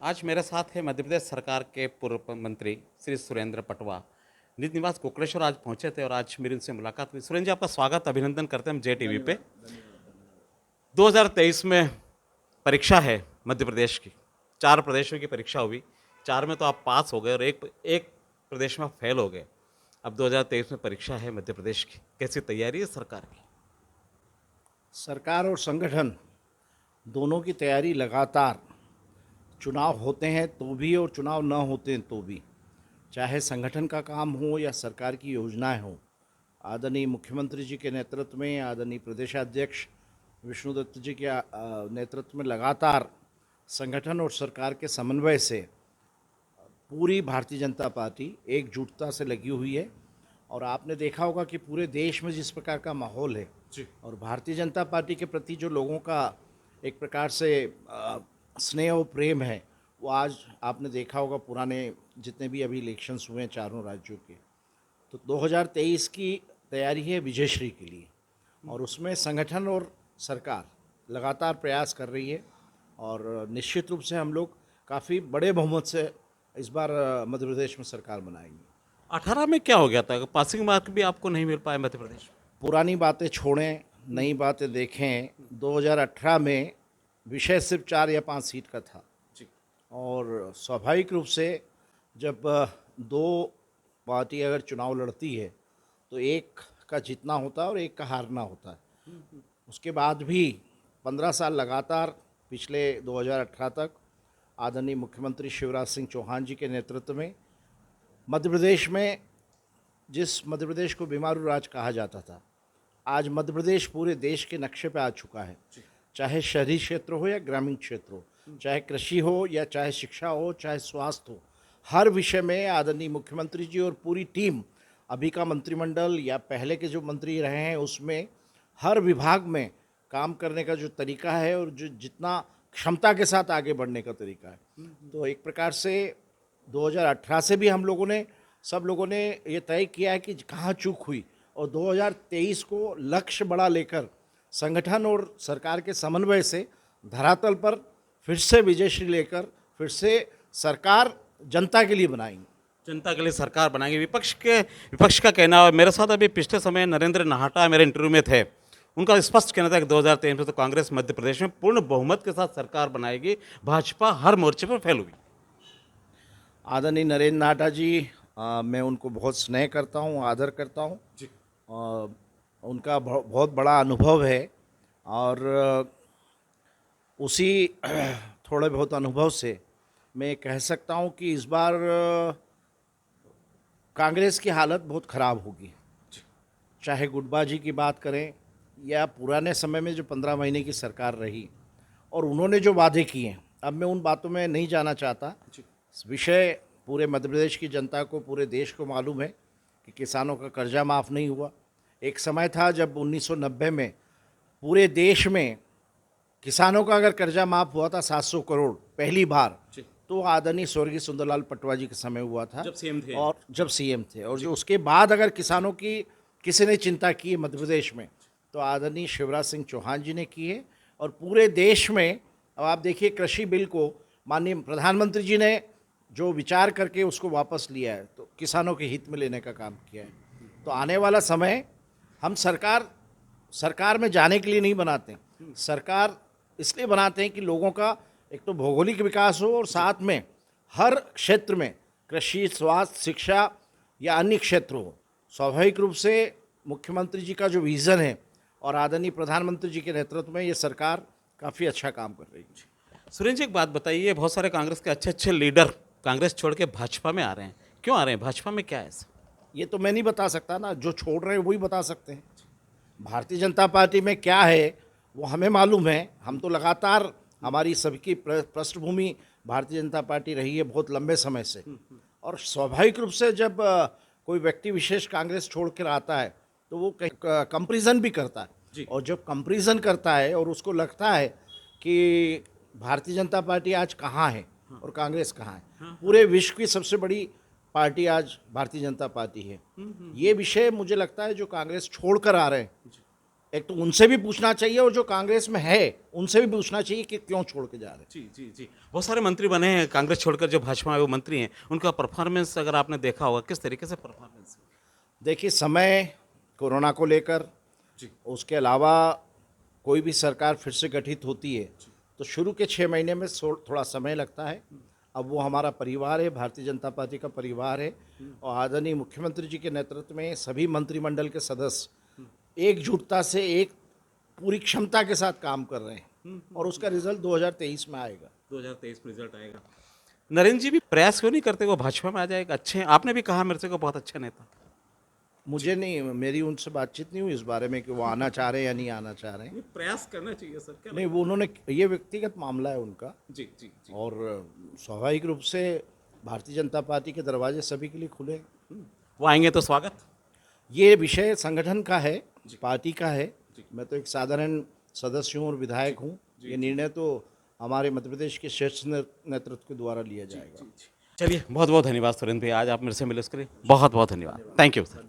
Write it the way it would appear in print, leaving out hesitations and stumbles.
आज मेरे साथ है मध्य प्रदेश सरकार के पूर्व मंत्री श्री सुरेंद्र पटवा। निज निवास कोकलेश्वर आज पहुंचे थे और आज मेरी उनसे मुलाकात हुई। सुरेंद्र जी, आपका स्वागत, अभिनंदन करते हैं हम जे टीवी पे। 2023 में परीक्षा है मध्य प्रदेश की। 4 प्रदेशों की परीक्षा हुई, 4 में तो आप पास हो गए और एक प्रदेश में आप फेल हो गए। अब 2023 में परीक्षा है मध्य प्रदेश की, कैसी तैयारी है सरकार की? सरकार और संगठन दोनों की तैयारी लगातार, चुनाव होते हैं तो भी और चुनाव न होते हैं तो भी, चाहे संगठन का काम हो या सरकार की योजनाएं हो, आदरणीय मुख्यमंत्री जी के नेतृत्व में, आदरणीय प्रदेशाध्यक्ष विष्णुदत्त जी के नेतृत्व में लगातार संगठन और सरकार के समन्वय से पूरी भारतीय जनता पार्टी एकजुटता से लगी हुई है। और आपने देखा होगा कि पूरे देश में जिस प्रकार का माहौल है जी। और भारतीय जनता पार्टी के प्रति जो लोगों का एक प्रकार से स्नेह और प्रेम है, वो आज आपने देखा होगा पुराने जितने भी अभी इलेक्शंस हुए हैं चारों राज्यों के, तो 2023 की तैयारी है विजयश्री के लिए और उसमें संगठन और सरकार लगातार प्रयास कर रही है और निश्चित रूप से हम लोग काफ़ी बड़े बहुमत से इस बार मध्य प्रदेश में सरकार बनाएंगे। 18 में क्या हो गया था? पासिंग मार्क भी आपको नहीं मिल पाए मध्य प्रदेश में? पुरानी बातें छोड़ें, नई बातें देखें। 2018 में विषय सिर्फ 4 या 5 सीट का था जी। और स्वाभाविक रूप से जब दो पार्टी अगर चुनाव लड़ती है तो एक का जीतना होता है और एक का हारना होता है। उसके बाद भी 15 साल लगातार पिछले 2018 तक आदरणीय मुख्यमंत्री शिवराज सिंह चौहान जी के नेतृत्व में मध्य प्रदेश में, जिस मध्य प्रदेश को बीमारू राज कहा जाता था, आज मध्य प्रदेश पूरे देश के नक्शे पे आ चुका है। चाहे शहरी क्षेत्र हो या ग्रामीण क्षेत्र हो, चाहे कृषि हो या चाहे शिक्षा हो, चाहे स्वास्थ्य हो, हर विषय में आदरणीय मुख्यमंत्री जी और पूरी टीम, अभी का मंत्रिमंडल या पहले के जो मंत्री रहे हैं, उसमें हर विभाग में काम करने का जो तरीका है और जो जितना क्षमता के साथ आगे बढ़ने का तरीका है, तो एक प्रकार से 2018 से भी हम लोगों ने, सब लोगों ने ये तय किया है कि कहाँ चूक हुई और 2023 को लक्ष्य बड़ा लेकर संगठन और सरकार के समन्वय से धरातल पर फिर से विजयश्री लेकर फिर से सरकार जनता के लिए बनाएंगे। जनता के लिए सरकार बनाएंगे। विपक्ष का कहना है, मेरे साथ अभी पिछले समय नरेंद्र नाहटा मेरे इंटरव्यू में थे, उनका स्पष्ट कहना था कि 2023 में तो कांग्रेस मध्य प्रदेश में पूर्ण बहुमत के साथ सरकार बनाएगी, भाजपा हर मोर्चे पर फेल हुई। आदरणीय नरेंद्र नाहटा जी, मैं उनको बहुत स्नेह करता हूँ, आदर करता हूँ। उनका बहुत बड़ा अनुभव है और उसी थोड़े बहुत अनुभव से मैं कह सकता हूँ कि इस बार कांग्रेस की हालत बहुत ख़राब होगी। चाहे गुटबाजी की बात करें या पुराने समय में जो 15 महीने की सरकार रही और उन्होंने जो वादे किए, अब मैं उन बातों में नहीं जाना चाहता। विषय पूरे मध्य प्रदेश की जनता को, पूरे देश को मालूम है कि किसानों का कर्जा माफ़ नहीं हुआ। एक समय था जब 1990 में पूरे देश में किसानों का अगर कर्जा माफ़ हुआ था 700 करोड़ पहली बार, तो आदरणीय स्वर्गीय सुंदरलाल पटवा जी के समय हुआ था, जब सीएम थे और जो उसके बाद अगर किसानों की किसी ने चिंता की मध्य प्रदेश में, तो आदरणीय शिवराज सिंह चौहान जी ने की है। और पूरे देश में अब आप देखिए, कृषि बिल को माननीय प्रधानमंत्री जी ने जो विचार करके उसको वापस लिया है, तो किसानों के हित में लेने का काम किया है। तो आने वाला समय हम सरकार में जाने के लिए नहीं बनाते, सरकार इसलिए बनाते हैं कि लोगों का एक तो भौगोलिक विकास हो और साथ में हर क्षेत्र में कृषि, स्वास्थ्य, शिक्षा या अन्य क्षेत्र हो। स्वाभाविक रूप से मुख्यमंत्री जी का जो विज़न है और आदरणीय प्रधानमंत्री जी के नेतृत्व में ये सरकार काफ़ी अच्छा काम कर रही है। सुरेंद्र जी, एक बात बताइए, बहुत सारे कांग्रेस के अच्छे अच्छे लीडर कांग्रेस छोड़ के भाजपा में आ रहे हैं, क्यों आ रहे हैं? भाजपा में क्या है ऐसा? ये तो मैं नहीं बता सकता ना, जो छोड़ रहे हैं वही बता सकते हैं। भारतीय जनता पार्टी में क्या है वो हमें मालूम है। हम तो लगातार, हमारी सबकी पृष्ठभूमि भारतीय जनता पार्टी रही है बहुत लंबे समय से, और स्वाभाविक रूप से जब कोई व्यक्ति विशेष कांग्रेस छोड़ कर आता है तो वो कंपैरिजन भी करता है, और जब कंपैरिजन करता है और उसको लगता है कि भारतीय जनता पार्टी आज कहाँ है और कांग्रेस कहाँ है, पूरे विश्व की सबसे बड़ी पार्टी आज भारतीय जनता पार्टी है। ये विषय मुझे लगता है जो कांग्रेस छोड़कर आ रहे हैं एक तो उनसे भी पूछना चाहिए और जो कांग्रेस में है उनसे भी पूछना चाहिए कि क्यों छोड़ के जा रहे हैं। जी जी जी, बहुत सारे मंत्री बने हैं कांग्रेस छोड़कर, जो भाजपा में वो मंत्री हैं, उनका परफॉर्मेंस अगर आपने देखा होगा, किस तरीके से परफॉर्मेंस? देखिए, समय कोरोना को लेकर, जी। उसके अलावा कोई भी सरकार फिर से गठित होती है तो शुरू के 6 महीने में थोड़ा समय लगता है। अब वो हमारा परिवार है, भारतीय जनता पार्टी का परिवार है, और आदरणीय मुख्यमंत्री जी के नेतृत्व में सभी मंत्रिमंडल के सदस्य एकजुटता से एक पूरी क्षमता के साथ काम कर रहे हैं और उसका रिजल्ट 2023 में आएगा। 2023 में रिजल्ट आएगा। नरेंद्र जी भी प्रयास क्यों नहीं करते वो भाजपा में आ जाएगा? अच्छे हैं, आपने भी कहा मेरे से को बहुत अच्छे नेता। मुझे नहीं, मेरी उनसे बातचीत नहीं हुई इस बारे में कि वो आना चाह रहे हैं या नहीं आना चाह रहे हैं। ये प्रयास करना चाहिए सर, क्या नहीं, वो उन्होंने, ये व्यक्तिगत मामला है उनका, जी जी जी। और स्वाभाविक रूप से भारतीय जनता पार्टी के दरवाजे सभी के लिए खुले हैं। वो आएंगे तो स्वागत। ये विषय संगठन का है, पार्टी का है। मैं तो एक साधारण सदस्य हूँ और विधायक हूँ। ये निर्णय तो हमारे मध्य प्रदेश के शीर्ष नेतृत्व के द्वारा लिया जाएगा। चलिए, बहुत बहुत धन्यवाद सुरेंद्र भाई, आज आप मेरे से मिले उसके लिए बहुत बहुत धन्यवाद। Thank you sir.